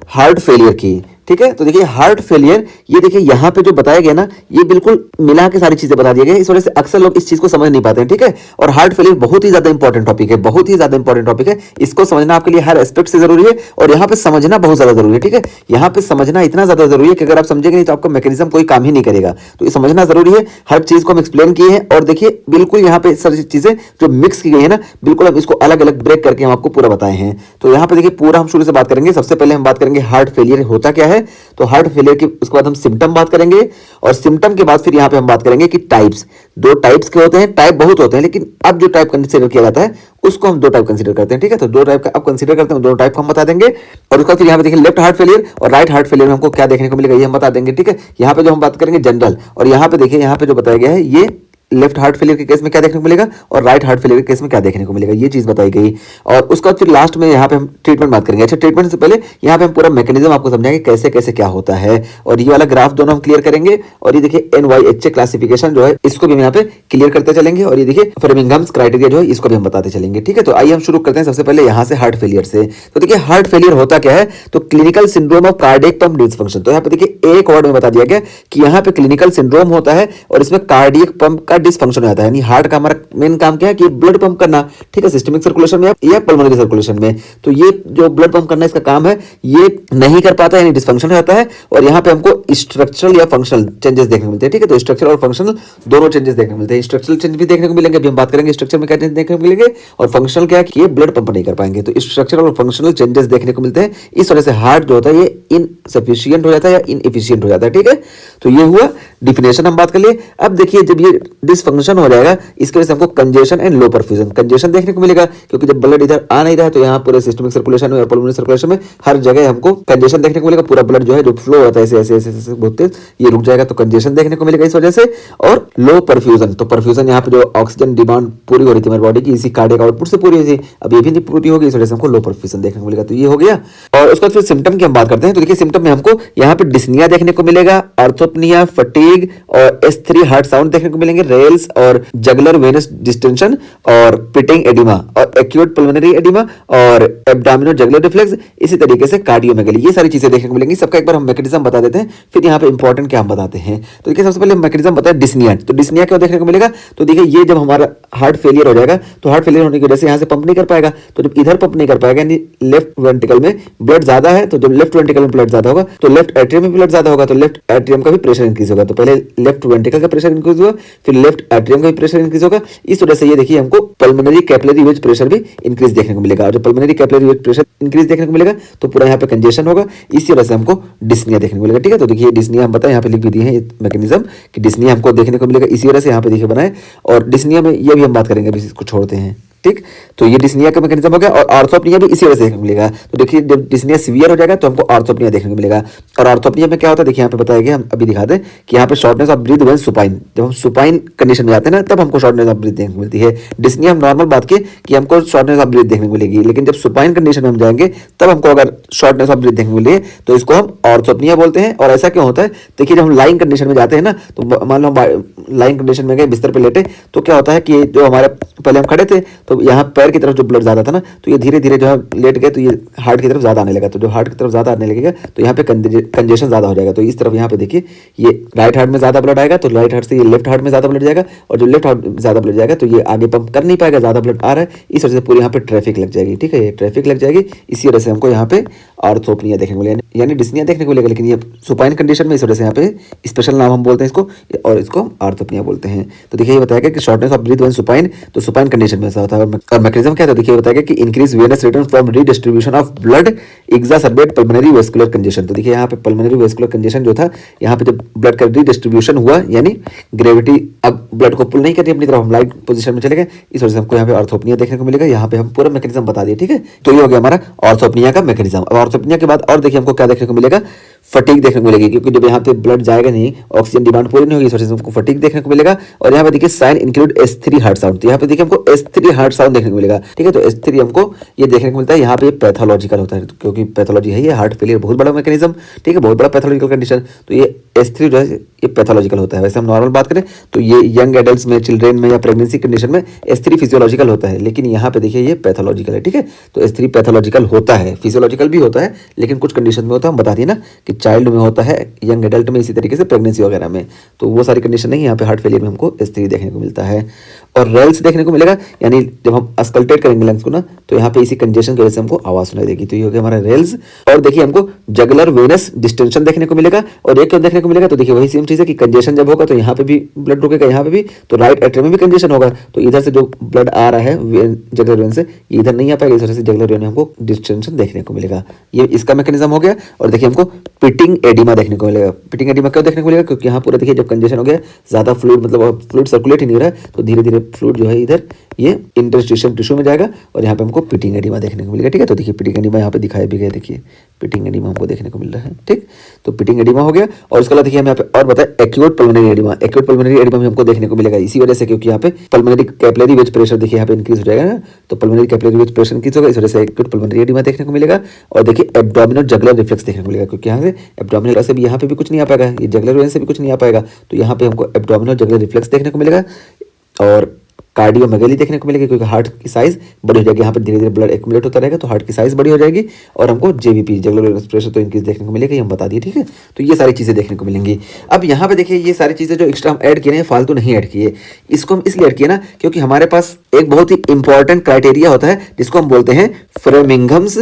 Heart failure की। ठीक है, तो देखिए हार्ट फेलियर, ये देखिए यहाँ पे जो बताया गया ना, ये बिल्कुल मिला के सारी चीजें बता दी गई है। इस वजह से अक्सर लोग इस चीज को समझ नहीं पाते हैं। ठीक है, और हार्ट फेलियर बहुत ही ज्यादा इंपॉर्टेंट टॉपिक है, बहुत ही ज्यादा इंपॉर्टेंट टॉपिक है। इसको समझना आपके लिए हर एस्पेक्ट से जरूरी है, और यहाँ पे समझना बहुत ज्यादा जरूरी है। ठीक है, यहाँ पे समझना इतना ज्यादा जरूरी है कि अगर आप समझेंगे नहीं तो आपका मैकेनिज्म कोई काम ही नहीं करेगा। तो ये समझना जरूरी है, हर चीज को हम एक्सप्लेन किए हैं। और देखिए बिल्कुल यहाँ पे सारी चीजें जो मिक्स की गई है ना, बिल्कुल हम इसको अलग अलग ब्रेक करके हम आपको पूरा बताए हैं। तो यहाँ पे देखिए पूरा हम शुरू से बात करेंगे। सबसे पहले हम बात करेंगे हार्ट फेलियर होता क्या है। तो हार्ट फेलियर की उसके बाद हम सिम्टम बात करेंगे, और सिम्टम के बाद फिर यहाँ पे हम बात करेंगे कि टाइप्स, दो टाइप्स के होते हैं। टाइप बहुत होते हैं, लेकिन अब जो टाइप कंसीडर किया जाता है उसको हम दो टाइप कंसीडर करते हैं। ठीक है, तो दो टाइप का अब कंसीडर करते हैं, दो टाइप को हम बता देंगे। और उसका फिर यहाँ पे देखिए लेफ्ट हार्ट फेलियर और राइट हार्ट फेलियर में हमको क्या देखने को मिलेगा ये हम बता देंगे। ठीक है, यहाँ पे जो हम बात करेंगे जनरल, और यहाँ पे देखिए यहाँ पे जो बताया गया है ये लेफ्ट हार्ट फेलियर के केस में क्या देखने को मिलेगा और राइट हार्ट फेलियर के केस में क्या देखने को मिलेगा, ये चीज बताई गई। और उसका फिर लास्ट में यहाँ पे हम ट्रीटमेंट बात करेंगे। अच्छा, ट्रीटमेंट से पहले यहाँ पे हम पूरा मैकेनिज्म आपको समझाएंगे कैसे कैसे क्या होता है, और ये वाला ग्राफ दोनों हम क्लियर करेंगे। और ये देखिए NYHA क्लासिफिकेशन जो है इसको भी हम यहाँ पे क्लियर करते चलेंगे, और ये देखिए फ्रेमिंगम्स क्राइटेरिया जो है इसको भी हम बताते चलेंगे। ठीक है, तो आइए हम शुरू करते हैं सबसे पहले यहाँ से हार्ट फेलियर से। तो देखिए हार्ट फेलियर होता क्या है, तो clinical syndrome of cardiac pump dysfunction. तो यहाँ पे देखिए एक वर्ड में बता दिया गया कि यहाँ पे क्लिनिकल सिंड्रोम होता है और इसमें कार्डियक पंप का डिसफंक्शन हो जाता है। हार्ट का हमारा मेन काम क्या है कि ब्लड पंप करना। ठीक है, सिस्टमिक सर्कुलेशन में या पल्मोनरी सर्कुलेशन में, तो ये जो ब्लड पंप करना इसका काम है, ये नहीं कर पाता है, यानी डिसफंक्शन हो जाता है। और यहाँ पे हमको स्ट्रक्चरल या फंक्शनल चेंजेस देखने को मिलते हैं। ठीक है, तो स्ट्रक्चरल और फंक्शनल दोनों चेंजेस देखने को मिलते हैं। स्ट्रक्चरल चेंज भी देखने को मिलेंगे, अभी हम बात करेंगे स्ट्रक्चर में क्या चेंज देखने को मिलेंगे, और फंक्शनल क्या है कि ये ब्लड पंप नहीं कर पाएंगे। तो स्ट्रक्चरल और फंक्शनल चेंजेस देखने को मिलते हैं। इस वजह से हार्ट जो होता है ये इनसफिशियंट हो जाता है या इनएफिशिएंट हो जाता है। ठीक है, तो ये हुआ डिफिनेशन, हम बात कर लिए। अब देखिए जब ये डिसफंक्शन हो जाएगा इसके वजह से हमको congestion and low perfusion, congestion देखने को मिलेगा, क्योंकि जब ब्लड इधर आ नहीं रहा है तो यहाँ पूरे सिस्टमिक सर्कुलेशन में और पल्मोनरी सर्कुलेशन में हर जगह हमको कंजेशन देखने को मिलेगा। पूरा ब्लड जो है जो फ्लो होता है ऐसे ऐसे ऐसे ऐसे बहुत तेज, ये रुक जाएगा, तो कंजेशन देखने को मिलेगा इस वजह से। और लो परफ्यूजन, तो परफ्यूजन यहाँ पे जो ऑक्सीजन डिमांड पूरी हो रही थी हमारी बॉडी की इसी कार्डियक आउटपुट से पूरी हुई थी, अब ये भी नहीं पूरी होगी, इस वजह से हमको लो परफ्यूजन देखने को मिलेगा। तो ये हो गया। और उसके बाद फिर सिम्टम की हम बात करते हैं। तो देखिए सिम्टम में हमको यहाँ पे डिस्निया देखने को मिलेगा, आर्थोपनिया, फटीग और S3 हार्ट साउंड देखने को मिलेंगे, रेल्स और जगलर वेनस डिस्टेंशन और पिटिंग एडिमा और एक्यूट पल्मोनरी एडिमा और एब्डोमिनो जगुलर रिफ्लेक्स, इसी तरीके से कार्डियोमेगली, ये सारी चीजें देखने को मिलेंगी। सबका एक बार हम मैकेनिज्म बता देते हैं, फिर यहाँ पे इंपॉर्टेंट क्या हम बताते हैं। तो देखिए सबसे पहले मैकेनिज्म बताएं डिस्निया। तो डिस्निया क्यों देखने को मिलेगा, तो देखिए ये जब हमारा हार्ट फेलियर हो जाएगा तो हार्ट फेलियर होने की वजह से यहाँ से पंप नहीं कर पाएगा, तो जब इधर पंप नहीं कर पाएगा यानी लेफ्ट वेंट्रिकल में ब्लड ज्यादा है, तो जब लेफ्ट वेंट्रिकल में ब्लड ज्यादा होगा तो लेफ्ट एट्रियम में ब्लड ज्यादा होगा, तो लेफ्ट एट्रियम का भी प्रेशर इंक्रीज होगा। तो पहले लेफ्ट वेंट्रिकल का प्रेशर इंक्रीज होगा, फिर लेफ्ट एट्रियम का भी प्रेशर इंक्रीज होगा। इस वजह से ये देखिए हमको पल्मोनरी कैपिलरी वेज प्रेशर भी इंक्रीज देखने को मिलेगा, और जब pulmonary capillary wedge pressure increase देखने को मिलेगा तो पूरा यहाँ पे कंजेशन होगा, इसी वजह से हमको डिस्निया देखने को मिलेगा। ठीक है, तो देखिए डिस्निया हम बताएं यहाँ पे लिख भी दिए हैं ये मैकेनिज्म कि डिस्निया हमको देखने को मिलेगा, इसी वजह से यहाँ पे देखिए बनाए। और डिस्निया में ये भी हम बात करेंगे, अभी इसको छोड़ते हैं। ठीक, तो ये डिस्निया का मैकेनिज्म हो गया। और आर्थोपनिया भी इसी वजह से देखने को मिलेगा। तो देखिए जब डिस्निया सीवियर हो जाएगा तो हमको आर्थोपनिया देखने को मिलेगा। और आर्थोपनिया में क्या होता है देखिए यहाँ पे बताया गया, हम अभी दिखा दें कि यहाँ पे shortness of breath when supine, जब हम सुपाइन कंडीशन में जाते हैं ना तब हमको शॉर्टनेस ऑफ ब्रीथ देखने को मिलती है। डिस्निया हम नॉर्मल बात की कि हमको शॉर्टनेस ऑफ ब्रीथ देखने को मिलेगी, लेकिन जब सुपाइन कंडीशन में हम जाएंगे तब हमको अगर शॉर्टनेस ऑफ ब्रीथ देखने को मिले तो इसको हम आर्थोपनिया बोलते हैं। और ऐसा क्यों होता है, देखिए जब हम लाइंग कंडीशन में जाते हैं ना, तो मान लो लाइंग कंडीशन में गए बिस्तर पे लेटे, तो क्या होता है कि जो हमारे पहले हम खड़े थे तो यहाँ पैर की तरफ जो ब्लड ज्यादा था ना, तो ये धीरे धीरे जो है लेट गए तो ये हार्ट की तरफ ज्यादा आने लगा, तो जो हार्ट की तरफ ज्यादा आने लगेगा तो यहाँ पे कंजेशन ज्यादा हो जाएगा। तो इस तरफ यहाँ पे देखिए ये राइट हार्ट में ज्यादा ब्लड आएगा, तो राइट हार्ट से ये लेफ्ट हार्ट में ज्यादा ब्लड जाएगा, और जो लेफ्ट हार्ट में ज्यादा ब्लड जाएगा तो ये आगे पंप कर नहीं पाएगा, ज्यादा ब्लड आ रहा है, इस वजह से पूरी यहाँ पे ट्रैफिक लग जाएगी। ठीक है, ये ट्रैफिक लग जाएगी, इसी वजह से हमको यहाँ पे आर्थोपनिया देखने को मिलेगा, यानी डिस्निया देखने को मिलेगा। लेकिन ये सुपाइन कंडीशन में इस वजह से यहाँ पे स्पेशल नाम हम बोलते हैं इसको, और इसको हम आर्थोपनिया बोलते हैं। तो देखिए ये बताया गया कि shortness of breath when supine, तो सुपाइन कंडीशन में ऐसा होता है। और मैकेनिज्म क्या है, तो देखिए बताया गया कि increase venous return from redistribution of blood exacerbate pulmonary vascular congestion. तो देखिए यहाँ पे पल्मोनरी वेस्कुलर कंजेशन जो था, यहाँ पे जब ब्लड का रीडिस्ट्रीब्यूशन हुआ यानी ग्रेविटी अब ब्लड को पुल नहीं कर रही अपनी तरफ, हम लाइट पोजीशन में चले गए, इस वजह से हमको यहाँ पे आर्थोपनिया देखने को मिलेगा। यहाँ पे हम पूरा मैकेनिज्म बता दिए। ठीक है, तो ये हो गया हमारा आर्थोपनिया का मैकेनिज्म। अब आर्थोपनिया के बाद और देखिए हमको क्या देखने को मिलेगा, फटीग देखने को मिलेगी, क्योंकि जब यहाँ पे ब्लड जाएगा नहीं, ऑक्सीजन डिमांड पूरी नहीं होगी, इस वजह से हमको फटीग देखने को मिलेगा। और यहाँ पे देखिए sign include S3 heart sound, तो यहाँ पे देखिए हमको S3 हार्ट साउंड देखने को मिलेगा, ठीक है। तो S3 हमको ये देखने को मिलता है। यहाँ पे पैथोलॉजिकल होता है, क्योंकि पैथोलॉजी है ये हार्ट फेलियर बहुत बड़ा मैकेनिज्म, ठीक है, बहुत बड़ा पैथोलॉजिकल कंडीशन। तो ये S3 जो है ये पैथोलॉजिकल होता है। वैसे हम नॉर्मल बात करें तो ये यंग एडल्ट्स में, चिल्ड्रेन में या प्रेगनेंसी कंडीशन में S3 फिजियोलॉजिकल होता है, लेकिन यहाँ पे देखिए ये पैथोलॉजिकल है, ठीक है। तो S3 पैथोलॉजिकल होता है, फिजियोलॉजिकल भी होता है, लेकिन कुछ कंडीशन में होता है, हम बता दिए ना कि चाइल्ड में होता है, यंग एडल्ट में, इसी तरीके से प्रेगनेंसी वगैरह में। तो वो सारी कंडीशन नहीं, यहाँ पे हार्ट फेलियर में हमको S3 देखने को मिलता है। और रेल्स देखने को मिलेगा, यानी जब हम अस्कल्टेट करेंगे लंग्स को ना, तो यहाँ पे इसी कंजेशन की वजह से हमको आवाज सुनाई देगी, तो ये हो गया हमारा रेल्स। और देखिए हमको जगलर वेनस डिस्टेंशन देखने को मिलेगा। और एक क्यों देखने को मिलेगा, तो देखिए वही सेम चीज है कि कंजेशन जब होगा तो यहाँ पे भी ब्लड रुकेगा, यहाँ पे भी, तो राइट एट्रियम में भी कंजेशन होगा, तो इधर से जो ब्लड आ रहा है जगलर वेन से, ये इधर नहीं आ पाएगा, इस वजह से जगलर वेन में हमको डिस्टेंशन देखने को मिलेगा। ये इसका मैकेनिज्म हो गया। और देखिए हमको पिटिंग एडिमा देखने को मिलेगा। पिटिंग एडिमा क्यों देखने को मिलेगा, क्योंकि यहाँ पूरा देखिए जब कंजेशन हो गया, ज्यादा फ्लूइड, मतलब फ्लूइड सर्कुलेट ही नहीं हो रहा है, तो धीरे धीरे फ्लूइड जो है इधर ये इंटरस्टिशियल टिश्यू में जाएगा और यहाँ पे हमको पिटिंग एडिमा देखने को मिलेगा, ठीक है। तो देखिए पिटिंग एडिमा यहाँ पे दिखाया भी गया, देखिए पिटिंग एडिमा हमको देखने को मिल रहा है, ठीक। तो पिटिंग एडिमा हो गया। और उसके बाद देखिए हम यहाँ पे और बताए acute pulmonary oedema. Acute pulmonary oedema भी हमको देखने को मिलेगा इसी वजह से, क्योंकि यहाँ पे पल्मोनरी कैपिलरी वेज प्रेशर देखिए यहाँ पे इंक्रीज हो जाएगा ना, तो pulmonary capillary wedge pressure increase होगा, इस वजह से एक्यूट पल्मोनरी एडिमा देखने को मिलेगा। और देखिए एब्डोमिनल जगुलर रिफ्लेक्स देखने को मिलेगा, क्योंकि यहाँ से एब्डोमिनल से भी यहाँ पे भी कुछ नहीं आ पाएगा, ये जगुलर वेन से भी कुछ नहीं आ पाएगा, तो यहाँ पे हमको एब्डोमिनल जगुलर रिफ्लेक्स देखने को मिलेगा। और कार्डियोमेगेली देखने को मिलेगी, क्योंकि हार्ट की साइज बड़ी हो जाएगी, यहाँ पर धीरे धीरे ब्लड एक्यूमुलेट होता रहेगा, तो हार्ट की साइज बड़ी हो जाएगी। और हमको जेबीपी जगुलर वेनस प्रेशर तो इंक्रीज देखने को मिलेगा, ये हम बता दिए, ठीक है। तो ये सारी चीजें देखने को मिलेंगी। अब यहाँ पे देखिए ये सारी चीजें जो एक्स्ट्रा हम ऐड किए हैं, फालतू नहीं ऐड किए, इसको हम इसलिए ऐड किए ना, क्योंकि हमारे पास एक बहुत ही इंपॉर्टेंट क्राइटेरिया होता है जिसको हम बोलते हैं फ्रेमिंघम्स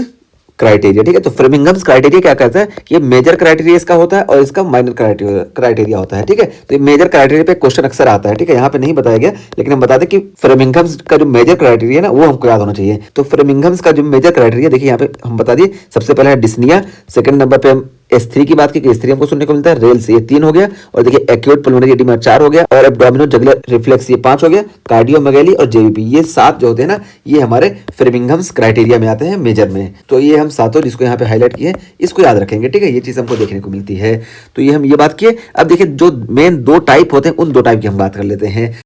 क्राइटेरिया, ठीक है। तो फ्रेमिंघम्स क्राइटेरिया क्या कहता है, ये मेजर क्राइटेरिया इसका होता है और इसका माइनर क्राइटेरिया होता है, ठीक है। तो ये मेजर क्राइटेरिया पे क्वेश्चन अक्सर आता है, ठीक है। यहाँ पे नहीं बताया गया, लेकिन हम बता दें कि फ्रेमिंघम्स का जो मेजर क्राइटेरिया है ना, वो हमको याद होना चाहिए। तो फ्रेमिंघम्स का जो मेजर क्राइटेरिया देखिए यहाँ पे हम बता दिए। सबसे पहले है डिस्निया, सेकंड नंबर पे हम S3 की बात की कि S3 हमको सुनने को मिलता है, रेल्स ये 3 हो गया। और देखिए एक्यूट पल्मोनरी एडिमा 4 हो गया, और एब्डोमिनल जगुलर रिफ्लेक्स ये 5 हो गया, कार्डियोमेगेली और जेबीपी ये 7 जो होते हैं ना, ये हमारे फ्रेमिंघम्स क्राइटेरिया में आते हैं मेजर में। तो ये हम सातों जिसको यहाँ पे हाईलाइट किए, इसको याद रखेंगे, ठीक है। ये चीज हमको देखने को मिलती है। तो ये हम ये बात किए। अब देखिए जो मेन 2 टाइप होते हैं, उन 2 टाइप की हम बात कर लेते हैं।